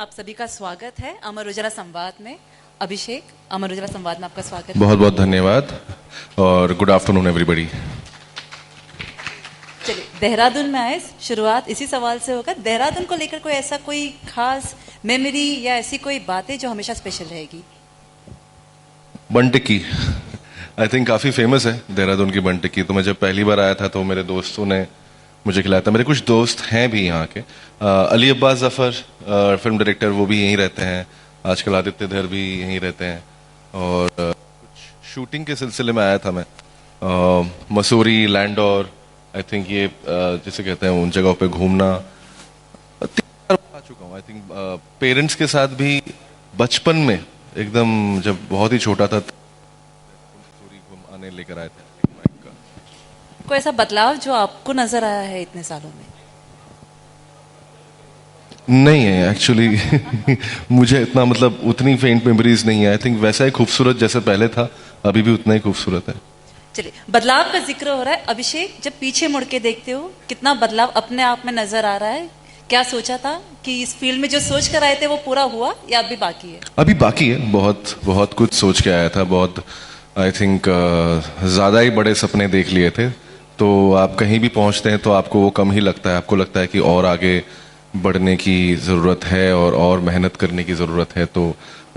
आप सभी का स्वागत है अमर उजाला संवाद में। अभिषेक, अमर उजाला संवाद में आपका स्वागत है। बहुत बहुत धन्यवाद और गुड आफ्टरनून एवरीबॉडी। चलिए, देहरादून में आए, शुरुआत इसी सवाल से होगा। देहरादून को लेकर कोई ऐसा कोई खास मेमोरी या ऐसी कोई बातें जो हमेशा स्पेशल रहेगी? बन टिक्की आई थिंक काफ़ी फेमस है देहरादून की बन टिक्की। तो मैं जब पहली बार आया था तो मेरे दोस्तों ने मुझे खिलाया था। मेरे कुछ दोस्त हैं भी यहाँ के, अली अब्बास जफ़र फिल्म डायरेक्टर, वो भी यहीं रहते हैं। आजकल आदित्य धर भी यहीं रहते हैं। और कुछ शूटिंग के सिलसिले में आया था मैं मसूरी, लैंडौर, आई थिंक ये जिसे कहते हैं उन जगहों पे घूमना 3 बार आ चुका हूँ। आई थिंक पेरेंट्स के साथ भी बचपन में एकदम जब बहुत ही छोटा था मसूरी घूम आने लेकर आए थे। कोई ऐसा बदलाव जो आपको नजर आया है इतने सालों में? नहीं है एक्चुअली मुझे इतना मतलब उतनी फेंट मेमोरीज नहीं है। आई थिंक वैसा ही खूबसूरत जैसे पहले था, अभी भी उतना ही खूबसूरत है। चलिए, बदलाव का जिक्र हो रहा है। अभिषेक, जब पीछे मुड़ के देखते हो, कितना बदलाव अपने आप में नजर आ रहा है? क्या सोचा था कि इस फील्ड में जो सोच कर आए थे वो पूरा हुआ या अभी बाकी है? अभी बाकी है, बहुत बहुत कुछ सोच के आया था। बहुत आई थिंक ज्यादा ही बड़े सपने देख लिए थे। तो आप कहीं भी पहुंचते हैं तो आपको वो कम ही लगता है। आपको लगता है कि और आगे बढ़ने की ज़रूरत है और मेहनत करने की ज़रूरत है। तो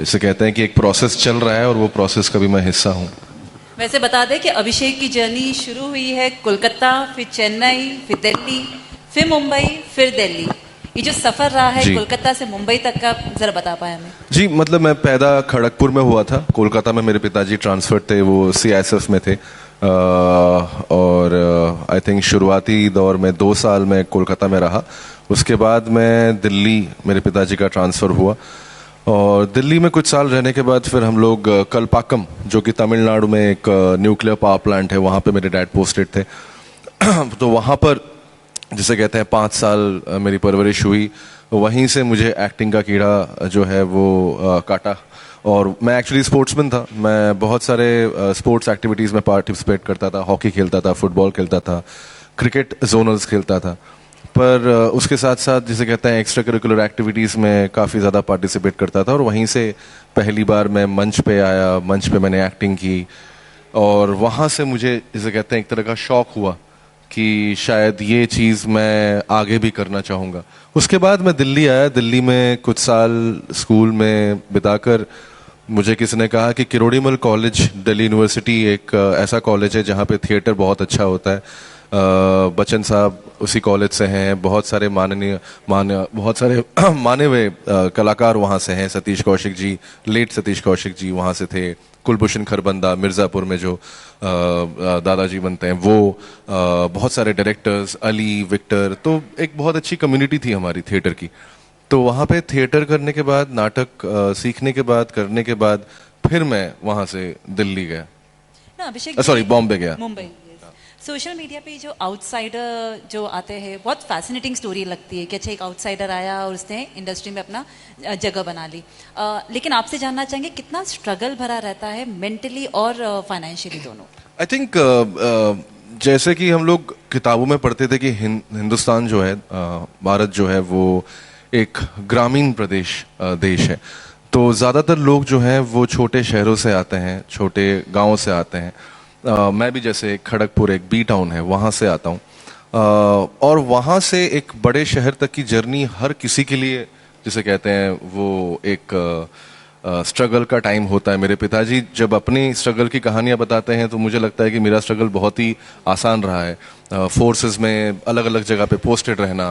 इसे कहते हैं कि एक प्रोसेस चल रहा है और वो प्रोसेस का भी मैं हिस्सा हूँ। वैसे बता दें कि अभिषेक की जर्नी शुरू हुई है कोलकाता, फिर चेन्नई, फिर दिल्ली, फिर मुंबई, फिर दिल्ली। ये जो सफर रहा है कोलकाता से मुंबई तक का, जरा बता पाए हमें। जी, मतलब मैं पैदा खड़गपुर में हुआ था। कोलकाता में मेरे पिताजी ट्रांसफर थे, वो CISF में थे। और आई थिंक शुरुआती दौर में 2 साल में कोलकाता में रहा। उसके बाद मैं दिल्ली, मेरे पिताजी का ट्रांसफ़र हुआ और दिल्ली में कुछ साल रहने के बाद फिर हम लोग कलपाकम, जो कि तमिलनाडु में एक न्यूक्लियर पावर प्लांट है, वहाँ पे मेरे डैड पोस्टेड थे। तो वहाँ पर जिसे कहते हैं 5 साल मेरी परवरिश हुई। वहीं से मुझे एक्टिंग का कीड़ा जो है वो काटा। और मैं एक्चुअली स्पोर्ट्समैन था। मैं बहुत सारे स्पोर्ट्स एक्टिविटीज़ में पार्टिसिपेट करता था। हॉकी खेलता था, फुटबॉल खेलता था, क्रिकेट जोनल्स खेलता था। पर उसके साथ साथ जिसे कहते हैं एक्स्ट्रा करिकुलर एक्टिविटीज़ में काफ़ी ज़्यादा पार्टिसिपेट करता था। और वहीं से पहली बार मैं मंच पे आया, मंच पे मैंने एक्टिंग की और वहाँ से मुझे जिसे कहते हैं एक तरह का शौक हुआ कि शायद ये चीज़ मैं आगे भी करना चाहूँगा। उसके बाद मैं दिल्ली आया। दिल्ली में कुछ साल स्कूल में बिताकर मुझे किसी ने कहा कि किरोड़ीमल कॉलेज, दिल्ली यूनिवर्सिटी एक ऐसा कॉलेज है जहाँ पे थिएटर बहुत अच्छा होता है। बच्चन साहब उसी कॉलेज से हैं। बहुत सारे बहुत सारे माने हुए कलाकार वहाँ से हैं। सतीश कौशिक जी, लेट सतीश कौशिक जी वहाँ से थे। कुलभूषण खरबंदा मिर्ज़ापुर में जो दादाजी बनते हैं वो, बहुत सारे डायरेक्टर्स, अली, विक्टर। तो एक बहुत अच्छी कम्युनिटी थी हमारी थिएटर की। तो वहाँ पे थिएटर करने के बाद, नाटक सीखने के बाद, करने के बाद फिर मैं वहाँ से दिल्ली गया, सॉरी बॉम्बे गया। मुंबई। सोशल मीडिया पे जो आउटसाइडर जो आते हैं, बहुत फैसिनेटिंग स्टोरी लगती है कि अच्छा एक आउटसाइडर आया और उसने इंडस्ट्री में अपना जगह बना ली। लेकिन आपसे जानना चाहेंगे कितना स्ट्रगल भरा रहता है मेंटली और फाइनेंशियली दोनों? आई थिंक जैसे कि हम लोग किताबों में पढ़ते थे कि हिंदुस्तान जो है, भारत जो है वो एक ग्रामीण देश है। तो ज़्यादातर लोग जो हैं वो छोटे शहरों से आते हैं, छोटे गाँवों से आते हैं। मैं भी जैसे खड़गपुर एक बी टाउन है, वहाँ से आता हूँ। और वहाँ से एक बड़े शहर तक की जर्नी हर किसी के लिए जिसे कहते हैं वो एक स्ट्रगल का टाइम होता है। मेरे पिताजी जब अपनी स्ट्रगल की कहानियाँ बताते हैं तो मुझे लगता है कि मेरा स्ट्रगल बहुत ही आसान रहा है। फोर्सेस में अलग अलग जगह पे पोस्टेड रहना,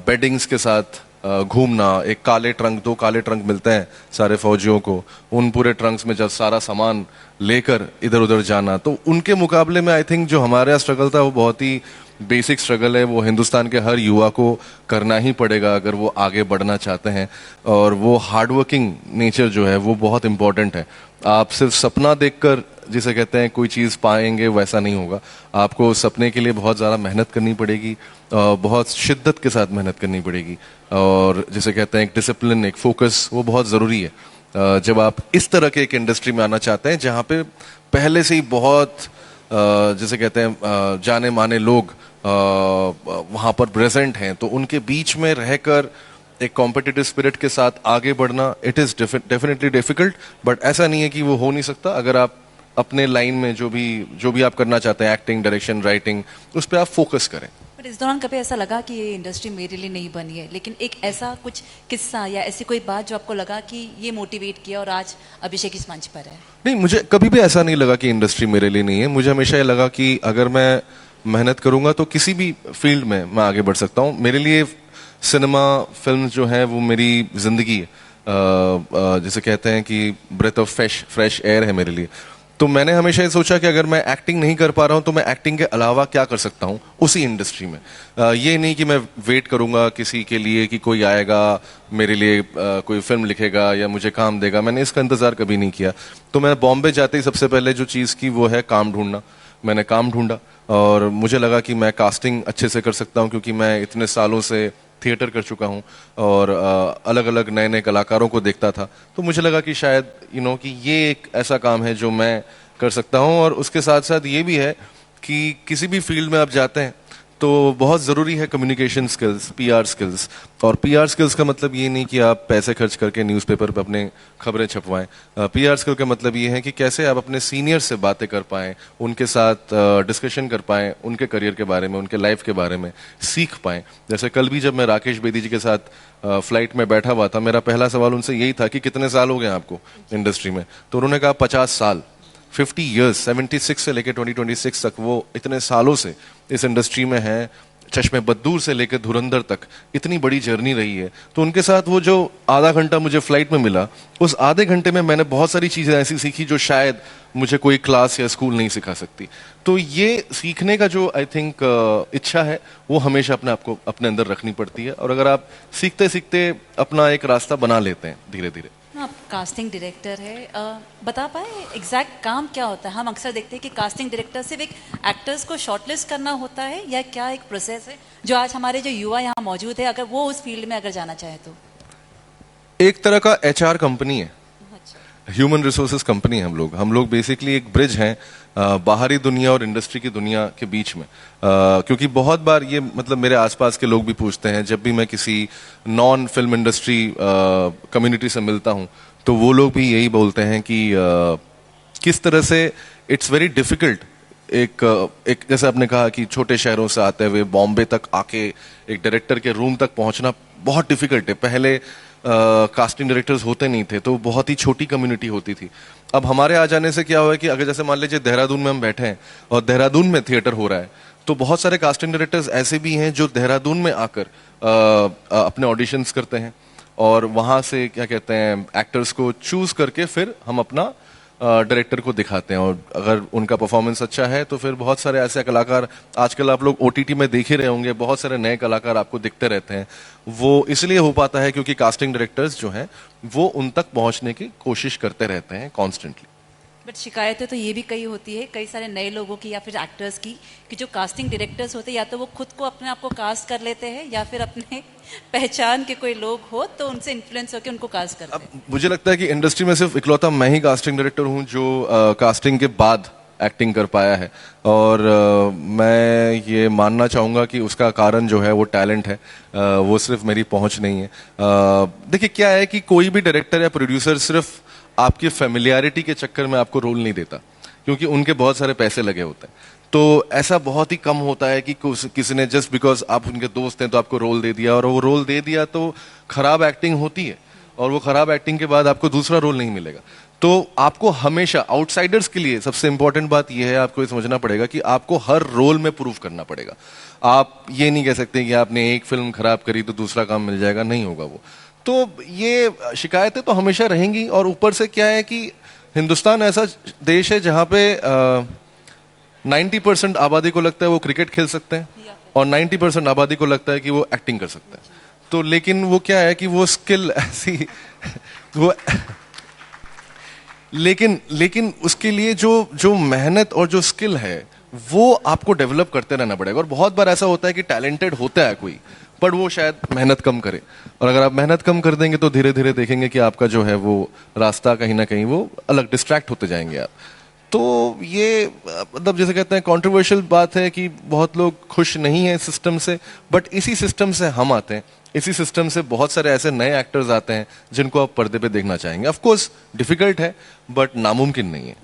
बेडिंग्स के साथ घूमना, एक काले ट्रंक, 2 काले ट्रंक मिलते हैं सारे फौजियों को, उन पूरे ट्रंक्स में जब सारा सामान लेकर इधर उधर जाना। तो उनके मुकाबले में आई थिंक जो हमारा स्ट्रगल था वो बहुत ही बेसिक स्ट्रगल है। वो हिंदुस्तान के हर युवा को करना ही पड़ेगा अगर वो आगे बढ़ना चाहते हैं। और वो हार्डवर्किंग नेचर जो है वो बहुत इम्पोर्टेंट है। आप सिर्फ सपना देखकर जिसे कहते हैं कोई चीज़ पाएंगे, वैसा नहीं होगा। आपको सपने के लिए बहुत ज़्यादा मेहनत करनी पड़ेगी, बहुत शिद्दत के साथ मेहनत करनी पड़ेगी। और जिसे कहते हैं एक डिसिप्लिन, एक फोकस, वो बहुत ज़रूरी है जब आप इस तरह के एक इंडस्ट्री में आना चाहते हैं जहाँ पे पहले से ही बहुत जिसे कहते हैं जाने माने लोग वहाँ पर प्रेजेंट हैं। तो उनके बीच में रहकर एक कॉम्पिटिटिव स्पिरिट के साथ आगे बढ़ना, it is definitely difficult, but ऐसा नहीं है कि वो हो नहीं सकता अगर आप अपने लाइन में जो भी आप करना चाहते हैं, एक्टिंग, डायरेक्शन, राइटिंग, उस पर आप फोकस करें। बट इस दौरान कभी ऐसा लगा कि ये इंडस्ट्री मेरे लिए नहीं बनी है, लेकिन एक ऐसा कुछ किस्सा या ऐसी कोई बात जो आपको लगा कि ये मोटिवेट किया और आज अभिषेक इस मंच पर है? नहीं, मुझे कभी भी ऐसा नहीं लगा कि इंडस्ट्री मेरे लिए नहीं है। मुझे हमेशा ये लगा कि अगर मैं मेहनत करूंगा तो किसी भी फील्ड में मैं आगे बढ़ सकता हूँ। मेरे लिए सिनेमा, फिल्म जो है वो मेरी जिंदगी है। जैसे कहते हैं कि ब्रेथ ऑफ फ्रेश एयर है मेरे लिए। तो मैंने हमेशा ये सोचा कि अगर मैं एक्टिंग नहीं कर पा रहा हूँ तो मैं एक्टिंग के अलावा क्या कर सकता हूँ उसी इंडस्ट्री में। ये नहीं कि मैं वेट करूंगा किसी के लिए कि कोई आएगा मेरे लिए, कोई फिल्म लिखेगा या मुझे काम देगा। मैंने इसका इंतजार कभी नहीं किया। तो मैं बॉम्बे जाते ही सबसे पहले जो चीज़ की वो है काम ढूंढना। मैंने काम ढूंढा और मुझे लगा कि मैं कास्टिंग अच्छे से कर सकता हूँ, क्योंकि मैं इतने सालों से थिएटर कर चुका हूँ और अलग अलग नए नए कलाकारों को देखता था। तो मुझे लगा कि शायद कि ये एक ऐसा काम है जो मैं कर सकता हूँ। और उसके साथ साथ ये भी है कि किसी भी फील्ड में आप जाते हैं तो बहुत ज़रूरी है कम्युनिकेशन स्किल्स, पीआर स्किल्स। और पीआर स्किल्स का मतलब ये नहीं कि आप पैसे खर्च करके न्यूज़पेपर पे अपने खबरें छपवाएं। पीआर स्किल का मतलब ये है कि कैसे आप अपने सीनियर से बातें कर पाएं, उनके साथ डिस्कशन कर पाएं, उनके करियर के बारे में, उनके लाइफ के बारे में सीख पाएं। जैसे कल भी जब मैं राकेश बेदी जी के साथ फ्लाइट में बैठा हुआ था, मेरा पहला सवाल उनसे यही था कि कितने साल हो गए आपको इंडस्ट्री में। तो उन्होंने कहा 50 साल, 50 years, 76 से लेकर 2026 तक वो इतने सालों से इस इंडस्ट्री में हैं। चश्मे बद्दूर से लेकर धुरंधर तक इतनी बड़ी जर्नी रही है। तो उनके साथ वो जो आधा घंटा मुझे फ्लाइट में मिला, उस आधे घंटे में मैंने बहुत सारी चीज़ें ऐसी सीखी जो शायद मुझे कोई क्लास या स्कूल नहीं सिखा सकती। तो ये सीखने का जो आई थिंक इच्छा है वो हमेशा अपने आप को अपने अंदर रखनी पड़ती है। और अगर आप सीखते सीखते अपना एक रास्ता बना लेते हैं धीरे धीरे। आप कास्टिंग डायरेक्टर है, बता पाए एग्जैक्ट काम क्या होता है? हम अक्सर देखते हैं कि कास्टिंग डायरेक्टर सिर्फ एक एक्टर्स को शॉर्टलिस्ट करना होता है, या क्या एक प्रोसेस है जो आज हमारे जो युवा यहाँ मौजूद है अगर वो उस फील्ड में अगर जाना चाहे तो? एक तरह का एचआर कंपनी है, ह्यूमन रिसोर्सेज कंपनी है। हम लोग बेसिकली एक ब्रिज हैं बाहरी दुनिया और इंडस्ट्री की दुनिया के बीच में। क्योंकि बहुत बार ये मतलब मेरे आसपास के लोग भी पूछते हैं, जब भी मैं किसी नॉन फिल्म इंडस्ट्री कम्युनिटी से मिलता हूं तो वो लोग भी यही बोलते हैं कि किस तरह से इट्स वेरी डिफिकल्ट एक जैसे आपने कहा कि छोटे शहरों से आते हुए बॉम्बे तक आके एक डायरेक्टर के रूम तक पहुंचना बहुत डिफिकल्ट है। पहले कास्टिंग डायरेक्टर्स होते नहीं थे, तो बहुत ही छोटी कम्युनिटी होती थी। अब हमारे आ जाने से क्या हुआ है कि अगर जैसे मान लीजिए देहरादून में हम बैठे हैं और देहरादून में थिएटर हो रहा है, तो बहुत सारे कास्टिंग डायरेक्टर्स ऐसे भी हैं जो देहरादून में आकर अपने ऑडिशंस करते हैं और वहां से क्या कहते हैं एक्टर्स को चूज करके फिर हम अपना डायरेक्टर को दिखाते हैं। और अगर उनका परफॉर्मेंस अच्छा है तो फिर बहुत सारे ऐसे कलाकार, आजकल आप लोग ओटीटी में देख ही रहे होंगे, बहुत सारे नए कलाकार आपको दिखते रहते हैं। वो इसलिए हो पाता है क्योंकि कास्टिंग डायरेक्टर्स जो हैं वो उन तक पहुंचने की कोशिश करते रहते हैं कॉन्स्टेंटली। बट शिकायतें तो ये भी कई होती है कई सारे नए लोगों की या फिर एक्टर्स की कि जो कास्टिंग डायरेक्टर्स होते हैं या तो वो खुद को अपने आप को कास्ट कर लेते हैं या फिर अपने पहचान के कोई लोग हो तो उनसे इन्फ्लुएंस होकर उनको कास्ट करते हैं। मुझे लगता है कि इंडस्ट्री में सिर्फ इकलौता मैं ही कास्टिंग डायरेक्टर हूं जो कास्टिंग के बाद एक्टिंग कर पाया है। और मैं ये मानना चाहूँगा कि उसका कारण जो है वो टैलेंट है, वो सिर्फ मेरी पहुंच नहीं है। देखिए क्या है कि कोई भी डायरेक्टर या प्रोड्यूसर सिर्फ आपकी फेमिलियरिटी के चक्कर में आपको रोल नहीं देता, क्योंकि उनके बहुत सारे पैसे लगे होते हैं। तो ऐसा बहुत ही कम होता है कि किसी ने जस्ट बिकॉज आप उनके दोस्त हैं तो आपको रोल दे दिया, और वो रोल दे दिया तो खराब एक्टिंग होती है और वो खराब एक्टिंग के बाद आपको दूसरा रोल नहीं मिलेगा। तो आपको हमेशा आउटसाइडर्स के लिए सबसे इंपॉर्टेंट बात यह है, आपको ये समझना पड़ेगा कि आपको हर रोल में प्रूव करना पड़ेगा। आप ये नहीं कह सकते कि आपने एक फिल्म खराब करी तो दूसरा काम मिल जाएगा, नहीं होगा वो। तो ये शिकायतें तो हमेशा रहेंगी। और ऊपर से क्या है कि हिंदुस्तान ऐसा देश है जहां पे 90% आबादी को लगता है वो क्रिकेट खेल सकते हैं और 90% आबादी को लगता है कि वो एक्टिंग कर सकते हैं। तो लेकिन वो क्या है कि वो स्किल ऐसी वो लेकिन उसके लिए जो मेहनत और जो स्किल है वो आपको डेवलप करते रहना पड़ेगा। और बहुत बार ऐसा होता है कि टैलेंटेड होता है कोई, पर वो शायद मेहनत कम करे। और अगर आप मेहनत कम कर देंगे तो धीरे धीरे देखेंगे कि आपका जो है वो रास्ता कहीं ना कहीं वो अलग डिस्ट्रैक्ट होते जाएंगे आप। तो ये मतलब जैसे कहते हैं कंट्रोवर्शियल बात है कि बहुत लोग खुश नहीं हैं सिस्टम से, बट इसी सिस्टम से हम आते हैं, इसी सिस्टम से बहुत सारे ऐसे नए एक्टर्स आते हैं जिनको आप पर्दे पे देखना चाहेंगे। ऑफ कोर्स डिफिकल्ट है बट नामुमकिन नहीं है।